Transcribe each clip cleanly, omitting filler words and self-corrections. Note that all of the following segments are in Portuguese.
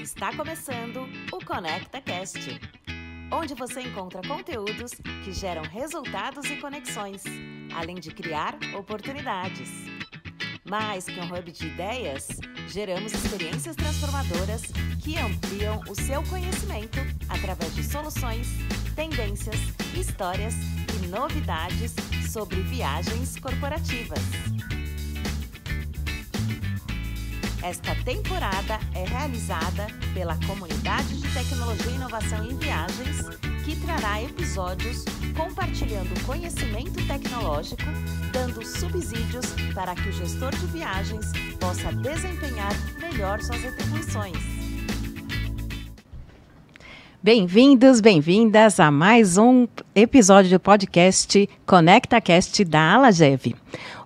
Está começando o ConectaCast, onde você encontra conteúdos que geram resultados e conexões, além de criar oportunidades. Mais que um hub de ideias, geramos experiências transformadoras que ampliam o seu conhecimento através de soluções, tendências, histórias e novidades sobre viagens corporativas. Esta temporada é realizada pela Comunidade de Tecnologia e Inovação em Viagens, que trará episódios compartilhando conhecimento tecnológico, dando subsídios para que o gestor de viagens possa desempenhar melhor suas atribuições. Bem-vindos, bem-vindas a mais um episódio do podcast ConectaCast da Alagev.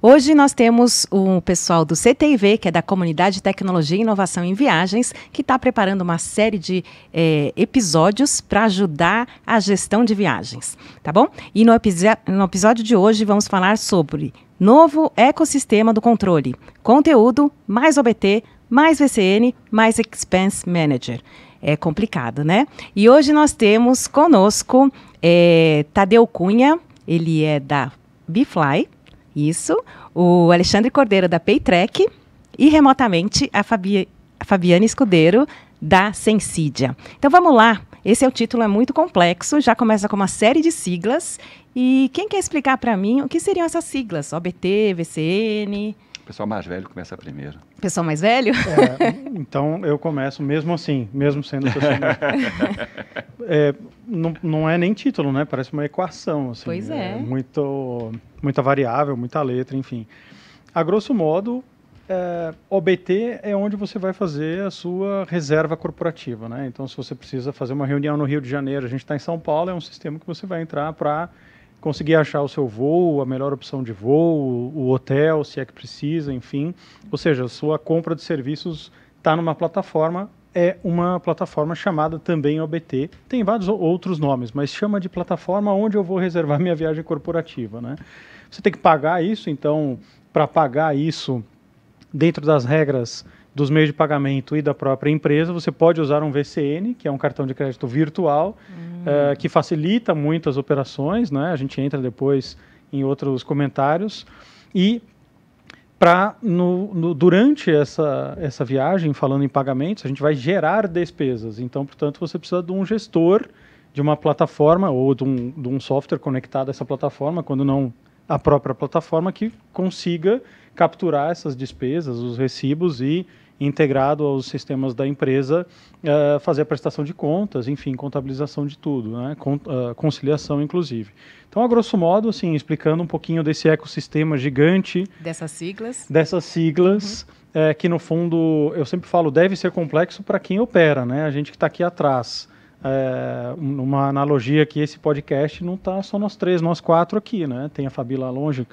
Hoje nós temos o pessoal do CTIV, que é da Comunidade de Tecnologia e Inovação em Viagens, que está preparando uma série de episódios para ajudar a gestão de viagens, tá bom? E no episódio de hoje vamos falar sobre novo ecossistema do controle, conteúdo, mais OBT, mais VCN, mais Expense Manager. É complicado, né? E hoje nós temos conosco Tadeu Cunha, ele é da Bfly, isso, o Alexandre Cordeiro da Paytrack e remotamente a Fabiana Escudeiro da Sensidia. Então vamos lá, esse título é muito complexo, já começa com uma série de siglas e quem quer explicar para mim o que seriam essas siglas? OBT, VCN... O pessoal mais velho começa primeiro. Pessoal mais velho? Então, eu começo mesmo assim, mesmo sendo pessoa mais velha. Não é nem título, né? Parece uma equação. Assim, pois é. Muita variável, muita letra, enfim. A grosso modo, OBT é onde você vai fazer a sua reserva corporativa, né? Então, se você precisa fazer uma reunião no Rio de Janeiro, a gente está em São Paulo, é um sistema que você vai entrar para conseguir achar o seu voo, a melhor opção de voo, o hotel, se é que precisa, enfim. Ou seja, a sua compra de serviços está numa plataforma, é uma plataforma chamada também OBT. Tem vários outros nomes, mas chama de plataforma onde eu vou reservar minha viagem corporativa, né? Você tem que pagar isso, então, para pagar isso, dentro das regras dos meios de pagamento e da própria empresa, você pode usar um VCN, que é um cartão de crédito virtual, que facilita muito as operações, né? A gente entra depois em outros comentários. E durante essa viagem, falando em pagamentos, a gente vai gerar despesas. Então, portanto, você precisa de um gestor de uma plataforma ou de um software conectado a essa plataforma, quando não a própria plataforma, que consiga capturar essas despesas, os recibos e integrado aos sistemas da empresa, fazer a prestação de contas, enfim, contabilização de tudo, né? Conciliação, inclusive. Então, a grosso modo, assim, explicando um pouquinho desse ecossistema gigante. Dessas siglas, que no fundo, eu sempre falo, deve ser complexo para quem opera, né? A gente que está aqui atrás. Uma analogia que esse podcast não está só nós três, nós quatro aqui, né? Tem a Fabi lá longe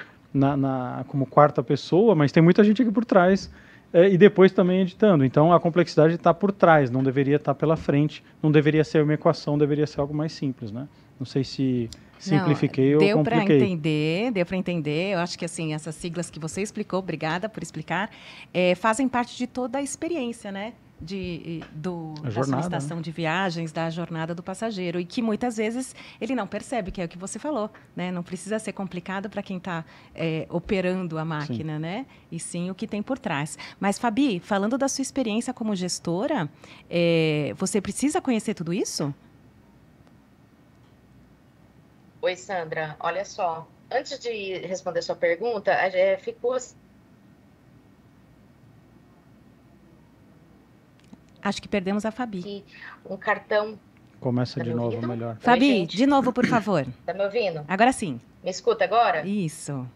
como quarta pessoa, mas tem muita gente aqui por trás, e depois também editando. Então, a complexidade está por trás, não deveria estar pela frente, não deveria ser uma equação, deveria ser algo mais simples, né? Não sei se simplifiquei ou compliquei. Deu para entender. Eu acho que assim, essas siglas que você explicou, obrigada por explicar, fazem parte de toda a experiência, né? Da solicitação de viagens, da jornada do passageiro, e que muitas vezes ele não percebe, que é o que você falou, né? Não precisa ser complicado para quem está operando a máquina, sim, né? E sim o que tem por trás. Mas, Fabi, falando da sua experiência como gestora, você precisa conhecer tudo isso? Oi, Sandra. Olha só, antes de responder sua pergunta, ficou... Acho que perdemos a Fabi. Um cartão... Começa de novo, melhor. Fabi, de novo, por favor. Tá me ouvindo? Agora sim. Me escuta agora? Isso.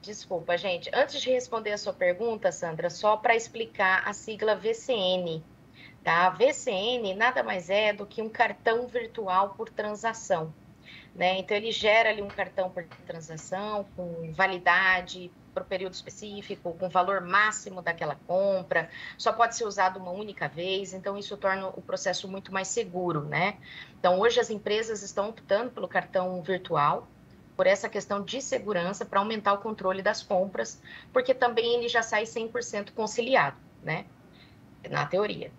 Desculpa, gente. Antes de responder a sua pergunta, Sandra, só para explicar a sigla VCN. Tá? VCN nada mais é do que um cartão virtual por transação, né? Então, ele gera ali um cartão por transação com validade para o período específico, com valor máximo daquela compra, só pode ser usado uma única vez, então isso torna o processo muito mais seguro, né? Então, hoje as empresas estão optando pelo cartão virtual, por essa questão de segurança, para aumentar o controle das compras, porque também ele já sai 100% conciliado, né? Na teoria.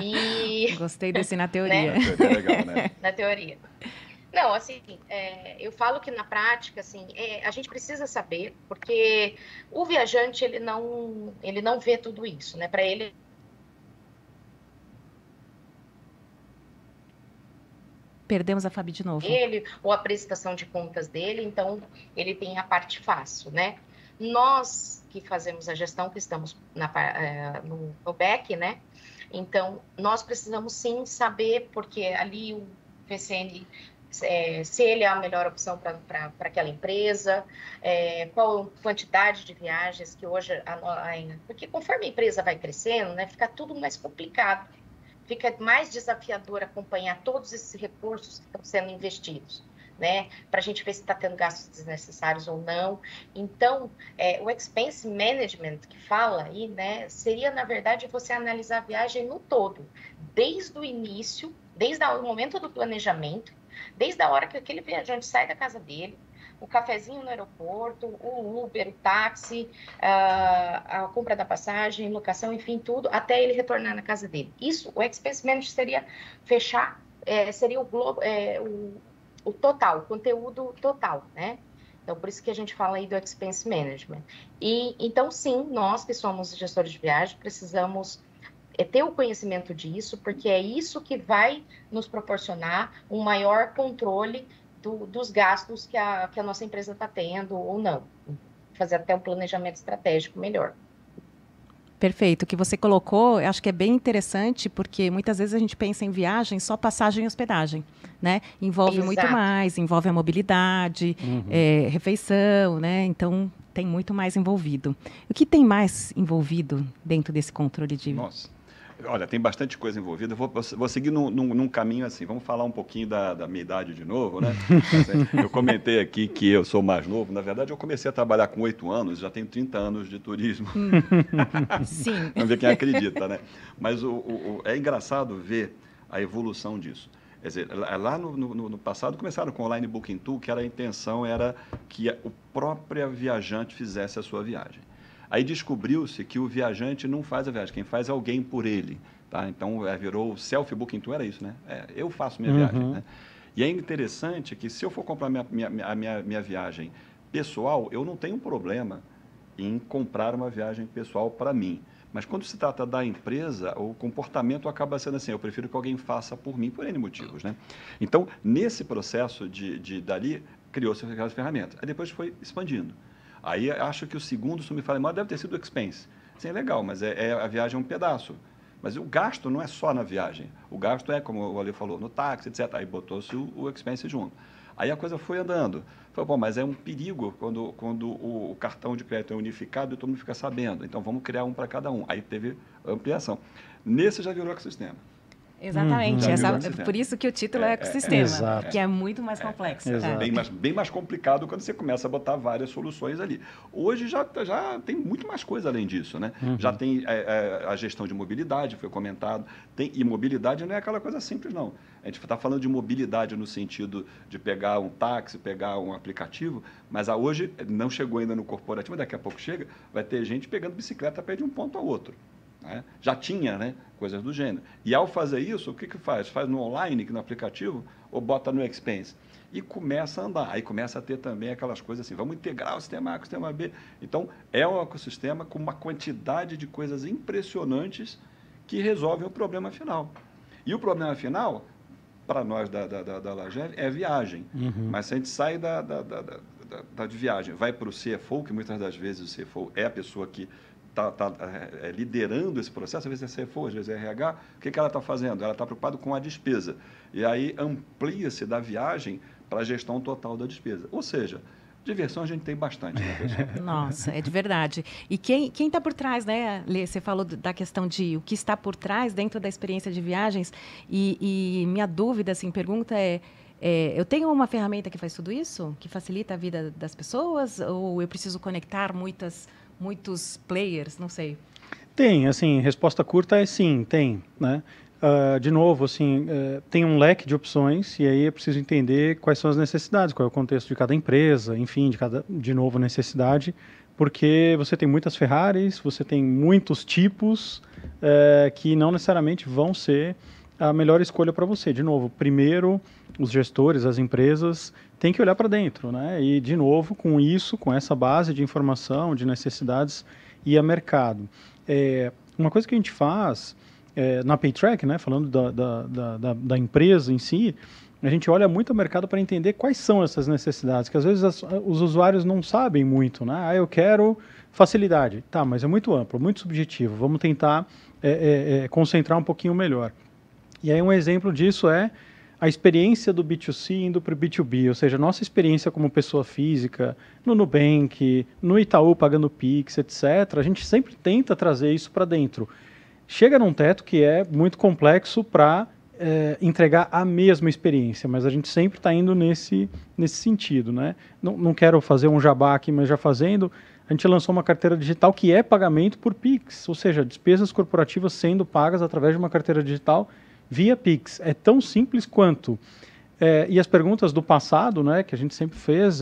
E... Gostei desse na teoria. Né? É legal, né? Na teoria. Não, assim, eu falo que na prática, assim, a gente precisa saber, porque o viajante, ele não vê tudo isso, né? Para ele... Perdemos a Fabi de novo. Ou a prestação de contas dele, então ele tem a parte fácil, né? Nós que fazemos a gestão, que estamos no back, né? Então, nós precisamos sim saber, porque ali o VCN, se ele é a melhor opção para aquela empresa, qual a quantidade de viagens que hoje... Porque conforme a empresa vai crescendo, né, fica tudo mais complicado. Fica mais desafiador acompanhar todos esses recursos que estão sendo investidos, né? Para a gente ver se está tendo gastos desnecessários ou não. Então, o expense management que fala aí, né? Seria, na verdade, você analisar a viagem no todo, desde o início, desde o momento do planejamento, desde a hora que aquele viajante sai da casa dele, o cafezinho no aeroporto, o Uber, o táxi, a compra da passagem, locação, enfim, tudo, até ele retornar na casa dele. Isso, o expense management seria fechar, seria o total, o conteúdo total, né? Então, por isso que a gente fala aí do expense management. E, então, sim, nós que somos gestores de viagem, precisamos ter o conhecimento disso, porque é isso que vai nos proporcionar um maior controle dos gastos que a nossa empresa está tendo ou não. Fazer até um planejamento estratégico melhor. Perfeito. O que você colocou, eu acho que é bem interessante, porque muitas vezes a gente pensa em viagem só passagem e hospedagem, né? Envolve muito mais, envolve a mobilidade, refeição, né? Então, tem muito mais envolvido. O que tem mais envolvido dentro desse controle de... Nossa. Olha, tem bastante coisa envolvida. Vou seguir num caminho assim. Vamos falar um pouquinho da minha idade de novo, né? Eu comentei aqui que eu sou mais novo. Na verdade, eu comecei a trabalhar com 8 anos, já tenho 30 anos de turismo. Sim. Vamos ver quem acredita, né? Mas é engraçado ver a evolução disso. Quer dizer, lá no passado começaram com o Online Booking Tool, que a intenção era que o próprio viajante fizesse a sua viagem. Aí descobriu-se que o viajante não faz a viagem, quem faz é alguém por ele. Tá? Então, virou o self-booking tool, era isso, né? Eu faço minha viagem. Né? E é interessante que se eu for comprar minha viagem pessoal, eu não tenho problema em comprar uma viagem pessoal para mim. Mas quando se trata da empresa, o comportamento acaba sendo assim, eu prefiro que alguém faça por mim, por N motivos. Né? Então, nesse processo dali, criou-se aquelas ferramentas. Aí depois foi expandindo. Aí acho que o segundo, se não me falha mal, deve ter sido o expense. Sim, é legal, mas a viagem é um pedaço. Mas o gasto não é só na viagem. O gasto é, como o Ale falou, no táxi, etc. Aí botou-se o expense junto. Aí a coisa foi andando. Falei, bom, mas é um perigo quando o cartão de crédito é unificado e todo mundo fica sabendo. Então, vamos criar um para cada um. Aí teve ampliação. Nesse já virou ecossistema. Exatamente. Por isso que o título é ecossistema, que é muito mais complexo. Bem mais complicado quando você começa a botar várias soluções ali. Hoje já tem muito mais coisa além disso. Né? Já tem a gestão de mobilidade, foi comentado. E mobilidade não é aquela coisa simples, não. A gente está falando de mobilidade no sentido de pegar um táxi, pegar um aplicativo, mas hoje não chegou ainda no corporativo, daqui a pouco chega, vai ter gente pegando bicicleta para ir de um ponto ao outro. Né? Já tinha, né? Coisas do gênero. E ao fazer isso, o que faz? Faz no online, no aplicativo, ou bota no expense. E começa a andar. Aí começa a ter também aquelas coisas assim, vamos integrar o sistema A com o sistema B. Então, é um ecossistema com uma quantidade de coisas impressionantes que resolvem o problema final. E o problema final, para nós da LAGEV, é viagem. Mas se a gente sai de viagem, vai para o CFO, que muitas das vezes o CFO é a pessoa que está liderando esse processo, às vezes é CFO, às vezes é RH, o que ela está fazendo? Ela está preocupada com a despesa. E aí amplia-se da viagem para a gestão total da despesa. Ou seja, diversão a gente tem bastante, né, pessoal? Nossa, é de verdade. E quem está por trás, né, Lê? Você falou da questão de o que está por trás dentro da experiência de viagens. E minha dúvida, assim, pergunta eu tenho uma ferramenta que faz tudo isso? Que facilita a vida das pessoas? Ou eu preciso conectar muitos players? Não sei. Tem, assim, resposta curta é sim, tem, né? De novo, assim, tem um leque de opções e aí é preciso entender quais são as necessidades, qual é o contexto de cada empresa, enfim, de novo, necessidade, porque você tem muitas Ferraris, você tem muitos tipos, que não necessariamente vão ser a melhor escolha para você. De novo, primeiro, os gestores, as empresas, têm que olhar para dentro, né? E, de novo, com isso, com essa base de informação, de necessidades, ir a mercado. Uma coisa que a gente faz na PayTrack, né, falando da empresa em si, a gente olha muito o mercado para entender quais são essas necessidades, que às vezes os usuários não sabem muito, né? Eu quero facilidade. Tá, mas é muito amplo, muito subjetivo. Vamos tentar concentrar um pouquinho melhor. E aí um exemplo disso é a experiência do B2C indo para o B2B, ou seja, nossa experiência como pessoa física, no Nubank, no Itaú pagando Pix, etc., a gente sempre tenta trazer isso para dentro. Chega num teto que é muito complexo para entregar a mesma experiência, mas a gente sempre está indo nesse sentido, né? Não quero fazer um jabá aqui, mas já fazendo, a gente lançou uma carteira digital que é pagamento por Pix, ou seja, despesas corporativas sendo pagas através de uma carteira digital via Pix. É tão simples quanto. E as perguntas do passado, né, que a gente sempre fez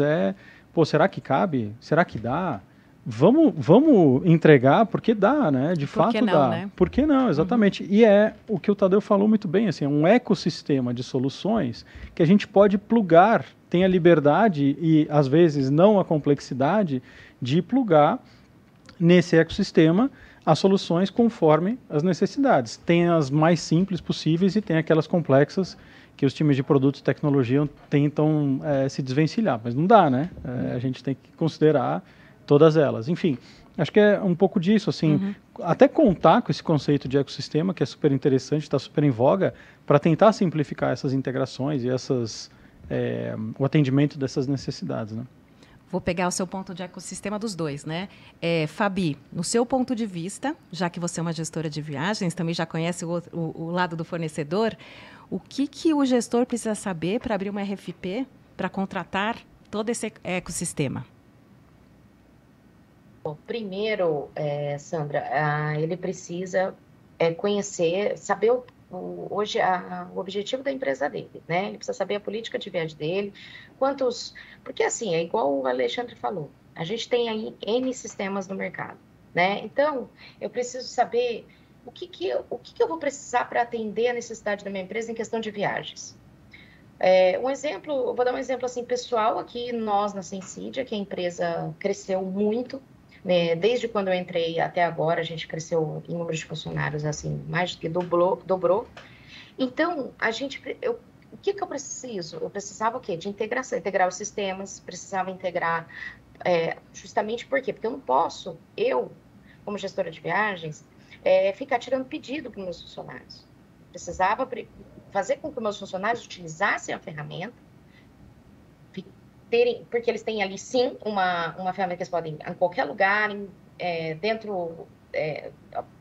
será que cabe? Será que dá? Vamos entregar porque dá, né? De fato que não, dá. Né? Por que não? Exatamente. E é o que o Tadeu falou muito bem, assim, é um ecossistema de soluções que a gente pode plugar, tem a liberdade e, às vezes, não a complexidade de plugar nesse ecossistema as soluções conforme as necessidades. Tem as mais simples possíveis e tem aquelas complexas que os times de produtos e tecnologia tentam se desvencilhar, mas não dá, né? A gente tem que considerar todas elas. Enfim, acho que é um pouco disso, assim, até contar com esse conceito de ecossistema, que é super interessante, está super em voga, para tentar simplificar essas integrações e o atendimento dessas necessidades, né? Vou pegar o seu ponto de ecossistema dos dois, né? Fabi, no seu ponto de vista, já que você é uma gestora de viagens, também já conhece o lado do fornecedor, o que o gestor precisa saber para abrir uma RFP, para contratar todo esse ecossistema? Bom, primeiro, Sandra, ele precisa conhecer, saber hoje o objetivo da empresa dele, né? Ele precisa saber a política de viagem dele, porque assim, é igual o Alexandre falou, a gente tem aí N sistemas no mercado, né? Então, eu preciso saber o que eu vou precisar para atender a necessidade da minha empresa em questão de viagens. Eu vou dar um exemplo assim, pessoal, aqui nós na Sensidia, que a empresa cresceu muito, né? Desde quando eu entrei até agora, a gente cresceu em número de funcionários, assim, mais do que dobrou. Então, o que eu preciso? Eu precisava o quê? De integração, integrar os sistemas, precisava integrar, justamente por quê? Porque eu não posso, como gestora de viagens, ficar tirando pedido para os meus funcionários. Precisava fazer com que os meus funcionários utilizassem a ferramenta, porque eles têm ali, sim, uma ferramenta que eles podem, em qualquer lugar, dentro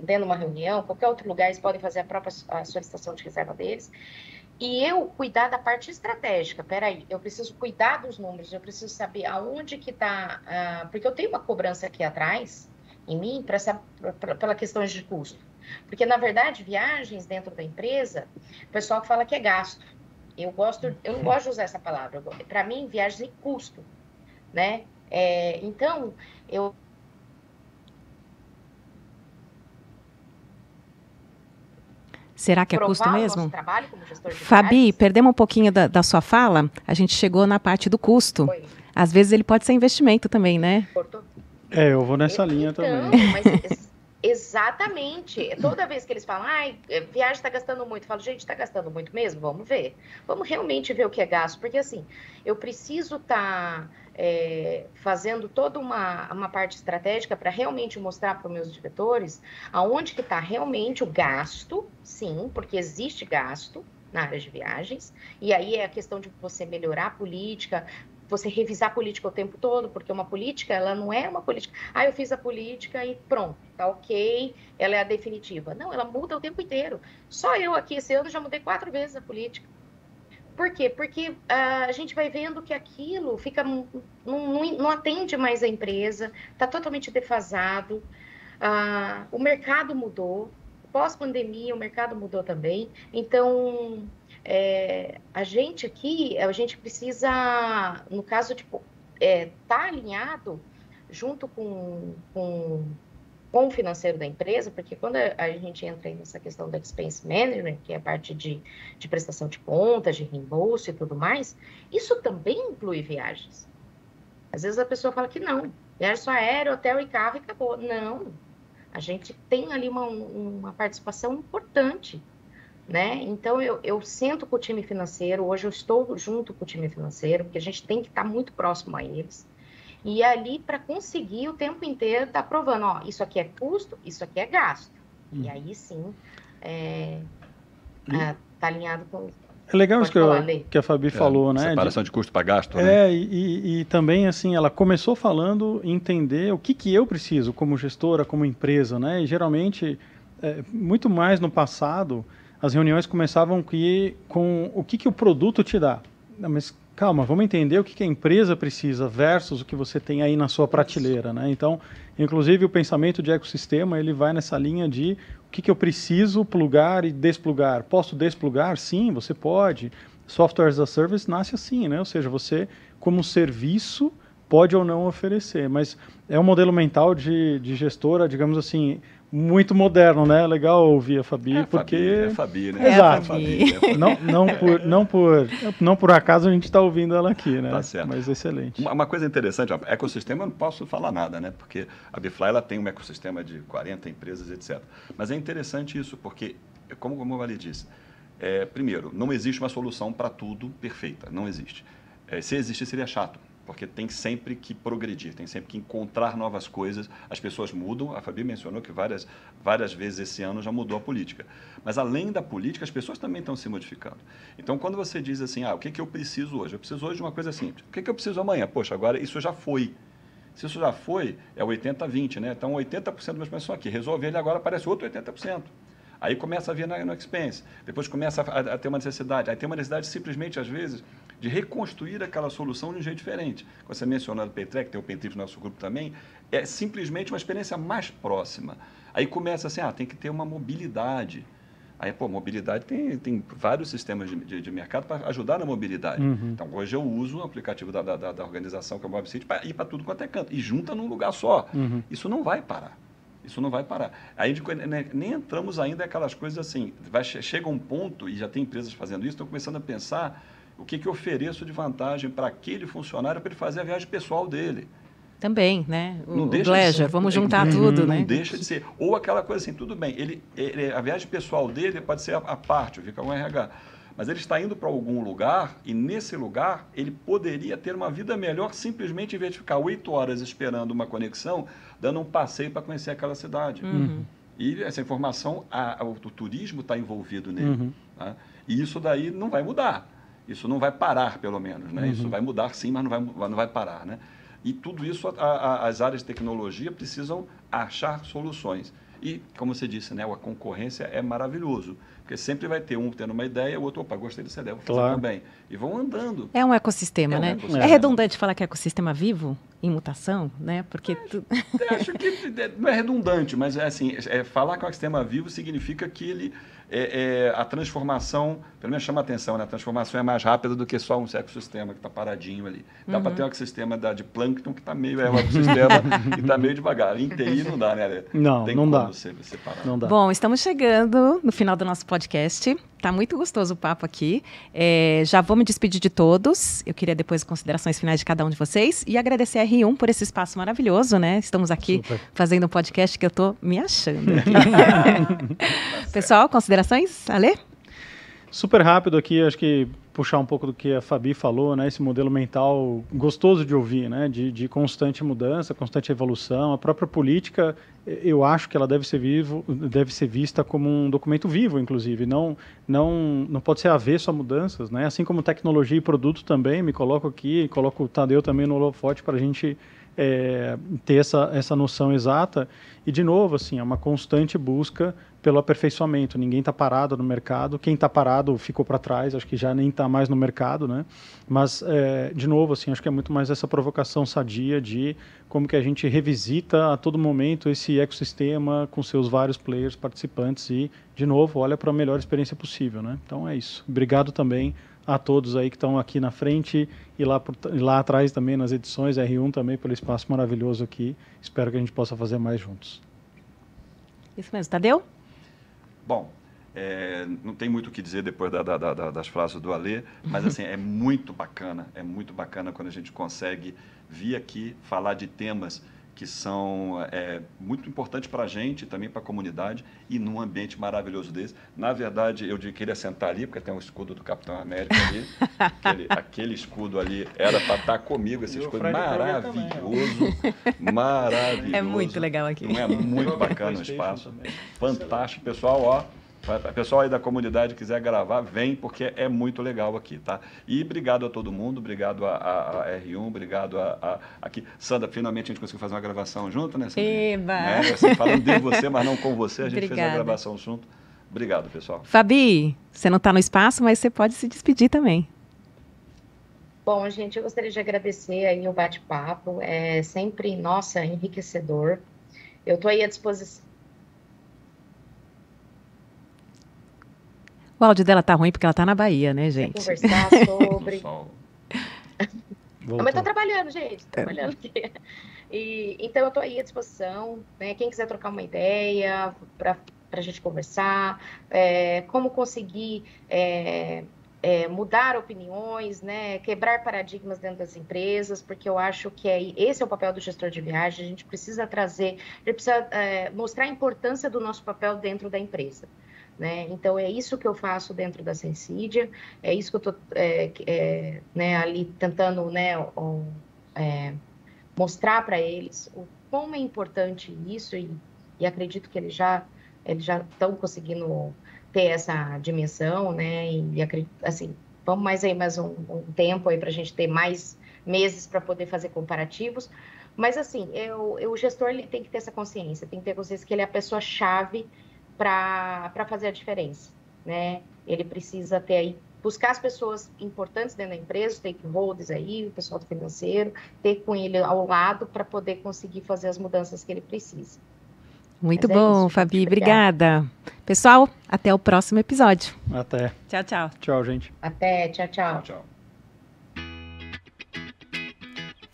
de uma reunião, qualquer outro lugar, eles podem fazer a solicitação de reserva deles. E eu cuidar da parte estratégica. Peraí, eu preciso cuidar dos números, eu preciso saber aonde que está... porque eu tenho uma cobrança aqui atrás, em mim, pela questão de custo. Porque, na verdade, viagens dentro da empresa, o pessoal fala que é gasto. Eu não gosto de usar essa palavra. Para mim, viagens é custo, né? Então, Será que é custo mesmo? Trabalho como gestor de Fabi, viagens. perdemos um pouquinho da sua fala. A gente chegou na parte do custo. Oi. Às vezes ele pode ser investimento também, né? Cortou? Eu vou nessa linha também. Mas exatamente. Toda vez que eles falam, viagem está gastando muito, eu falo, gente, está gastando muito mesmo? Vamos ver. Vamos realmente ver o que é gasto. Porque, assim, eu preciso estar fazendo toda uma parte estratégica para realmente mostrar para os meus diretores aonde que está realmente o gasto, sim, porque existe gasto na área de viagens. E aí é a questão de você melhorar a política, você revisar a política o tempo todo, porque uma política, ela não é uma política, eu fiz a política e pronto, tá ok, ela é a definitiva. Não, ela muda o tempo inteiro. Só eu aqui esse ano já mudei 4 vezes a política. Por quê? Porque a gente vai vendo que aquilo não atende mais a empresa, está totalmente defasado, o mercado mudou, pós-pandemia o mercado mudou também, então... a gente precisa, no caso, tá alinhado junto com com o financeiro da empresa, porque quando a gente entra aí nessa questão do expense management, que é a parte de prestação de contas, de reembolso e tudo mais, isso também inclui viagens. Às vezes a pessoa fala que não, viagem só aéreo, hotel e carro e acabou. Não, a gente tem ali uma participação importante, né? Então eu sento com o time financeiro, hoje eu estou junto com o time financeiro, porque a gente tem que estar muito próximo a eles. E ali, para conseguir o tempo inteiro, estar provando, ó, isso aqui é custo, isso aqui é gasto. E aí sim, tá alinhado com... É legal isso que a Fabi falou, né? Separação de custo para gasto, né? E também, assim, ela começou falando entender o que eu preciso como gestora, como empresa, né? E geralmente, muito mais no passado, as reuniões começavam com o que o produto te dá. Mas calma, vamos entender o que a empresa precisa versus o que você tem aí na sua prateleira, né? Então, inclusive o pensamento de ecossistema, ele vai nessa linha de o que eu preciso plugar e desplugar. Posso desplugar? Sim, você pode. Software as a Service nasce assim, né? Ou seja, você, como serviço, pode ou não oferecer, mas é um modelo mental de gestora, digamos assim, muito moderno, né? Legal ouvir a Fabi, porque... É a Fabi, né? Exato. Fabi. Não por acaso a gente está ouvindo ela aqui, né? Tá certo. Mas excelente. Uma coisa interessante, ó, ecossistema eu não posso falar nada, né? Porque a Bfly, ela tem um ecossistema de 40 empresas, etc. Mas é interessante isso, porque, como o Vale disse, primeiro, não existe uma solução para tudo perfeita, não existe. Se existir, seria chato. Porque tem sempre que progredir, tem sempre que encontrar novas coisas. As pessoas mudam, a Fabi mencionou que várias vezes esse ano já mudou a política. Mas além da política, as pessoas também estão se modificando. Então, quando você diz assim, o que eu preciso hoje? Eu preciso hoje de uma coisa simples. O que eu preciso amanhã? Poxa, agora isso já foi. Se isso já foi, é 80-20, né? Então, 80% das pessoas estão aqui. Resolver ele agora, aparece outro 80%. Aí começa a vir no expense, depois começa a ter uma necessidade. Aí tem uma necessidade simplesmente, às vezes, de reconstruir aquela solução de um jeito diferente. Você mencionou o Paytrack, tem o Paytrip no nosso grupo também, é simplesmente uma experiência mais próxima. Aí começa assim, tem que ter uma mobilidade. Aí, mobilidade tem vários sistemas de mercado para ajudar na mobilidade. Uhum. Então, hoje eu uso o aplicativo da organização, que é o Mobcity, para ir para tudo quanto é canto. E junta num lugar só. Uhum. Isso não vai parar. Isso não vai parar. Aí nem entramos ainda naquelas coisas assim. Chega um ponto, e já tem empresas fazendo isso, estão começando a pensar o que eu ofereço de vantagem para aquele funcionário para ele fazer a viagem pessoal dele. Também, né? O pleasure, vamos juntar tudo, né? Não deixa de ser. Ou aquela coisa assim, tudo bem, a viagem pessoal dele pode ser a parte, fica um RH. Mas ele está indo para algum lugar e, nesse lugar, ele poderia ter uma vida melhor simplesmente em vez de ficar 8 horas esperando uma conexão, dando um passeio para conhecer aquela cidade. Uhum. E essa informação, o turismo está envolvido nele. Uhum. Tá? E isso daí não vai mudar. Isso não vai parar, pelo menos. Né? Uhum. Isso vai mudar, sim, mas não vai parar. Né? E tudo isso, as áreas de tecnologia precisam achar soluções. E, como você disse, né, a concorrência é maravilhoso. Porque sempre vai ter um tendo uma ideia, o outro, gostei dessa ideia, vou fazer também. E vão andando. É um ecossistema, né? É redundante falar que é ecossistema vivo, em mutação, né? Porque acho que não é redundante, mas falar que é um ecossistema vivo significa que ele a transformação, pelo menos chama a atenção, né? A transformação é mais rápida do que só um ecossistema que está paradinho ali. Dá para ter um ecossistema de plâncton que está meio, um ecossistema que está meio devagar. Em TI não dá, né? Não dá. Separar. Não dá. Bom, estamos chegando no final do nosso podcast. Tá muito gostoso o papo aqui. Já vou me despedir de todos. Eu queria depois considerações finais de cada um de vocês e agradecer a R1 por esse espaço maravilhoso, né? Estamos aqui fazendo um podcast que eu tô me achando aqui. Pessoal, considerações? Ale? Super rápido aqui, acho que puxar um pouco do que a Fabi falou, né? Esse modelo mental gostoso de ouvir, né? De constante mudança, constante evolução. A própria política, eu acho que ela deve ser vista como um documento vivo, inclusive. Não pode ser avesso a mudanças, né? Assim como tecnologia e produto também, me coloco aqui, coloco o Tadeu também no holofote para a gente ter essa noção exata. E, de novo, assim, é uma constante busca pelo aperfeiçoamento. Ninguém está parado no mercado. Quem está parado ficou para trás, acho que já nem está mais no mercado, né? Mas, de novo, assim, acho que é muito mais essa provocação sadia de como que a gente revisita a todo momento esse ecossistema com seus vários players, participantes e, de novo, olha para a melhor experiência possível, né? Então, é isso. Obrigado também a todos aí que estão aqui na frente e lá atrás também nas edições, R1 também pelo espaço maravilhoso aqui. Espero que a gente possa fazer mais juntos. Isso mesmo. Tadeu? Bom, não tem muito o que dizer depois das frases do Alê, mas assim, é muito bacana quando a gente consegue vir aqui falar de temas que são muito importantes para a gente e também para a comunidade, e num ambiente maravilhoso desse. Na verdade, eu queria sentar ali, porque tem um escudo do Capitão América ali. aquele escudo ali era para estar comigo, esse escudo maravilhoso. Maravilhoso. É muito legal aqui. Não é muito bacana o espaço. Fantástico, pessoal, ó. O pessoal aí da comunidade quiser gravar, vem, porque é muito legal aqui, tá? E obrigado a todo mundo, obrigado a R1, obrigado aqui. Sandra, finalmente a gente conseguiu fazer uma gravação junto, né, Sandra? Eba! Assim, falando de você, mas não com você, a gente fez a gravação junto. Obrigado, pessoal. Fabi, você não está no espaço, mas você pode se despedir também. Bom, gente, eu gostaria de agradecer aí o bate-papo, é sempre, nossa, enriquecedor. Eu estou aí à disposição. O áudio dela tá ruim porque ela tá na Bahia, né, gente? Conversar sobre... Mas tô trabalhando, gente. Tô trabalhando aqui. Então, eu tô aí à disposição, né? Quem quiser trocar uma ideia para a gente conversar, como conseguir mudar opiniões, né? Quebrar paradigmas dentro das empresas, porque eu acho que esse é o papel do gestor de viagem. A gente precisa mostrar a importância do nosso papel dentro da empresa. Né? Então, é isso que eu faço dentro da Sensidia, é isso que eu estou ali tentando, né, mostrar para eles o como é importante isso, e acredito que eles já estão conseguindo ter essa dimensão, né? E acredito, assim, vamos mais um tempo aí para a gente ter mais meses para poder fazer comparativos. Mas, assim, o gestor ele tem que ter essa consciência, tem que ter consciência que ele é a pessoa-chave para fazer a diferença, né? Ele precisa ter aí, buscar as pessoas importantes dentro da empresa, os stakeholders aí, o pessoal do financeiro, ter com ele ao lado para poder conseguir fazer as mudanças que ele precisa. Muito bom, Fabi, obrigada. Pessoal, até o próximo episódio. Até. Tchau, tchau. Tchau, gente. Até, tchau, tchau. Tchau, tchau.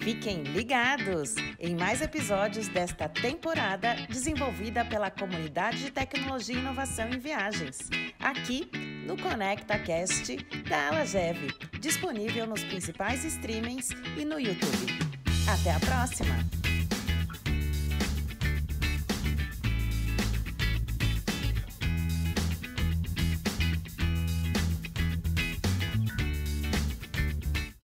Fiquem ligados em mais episódios desta temporada desenvolvida pela Comunidade de Tecnologia e Inovação em Viagens, aqui no ConectaCast da Alagev, disponível nos principais streamings e no YouTube. Até a próxima!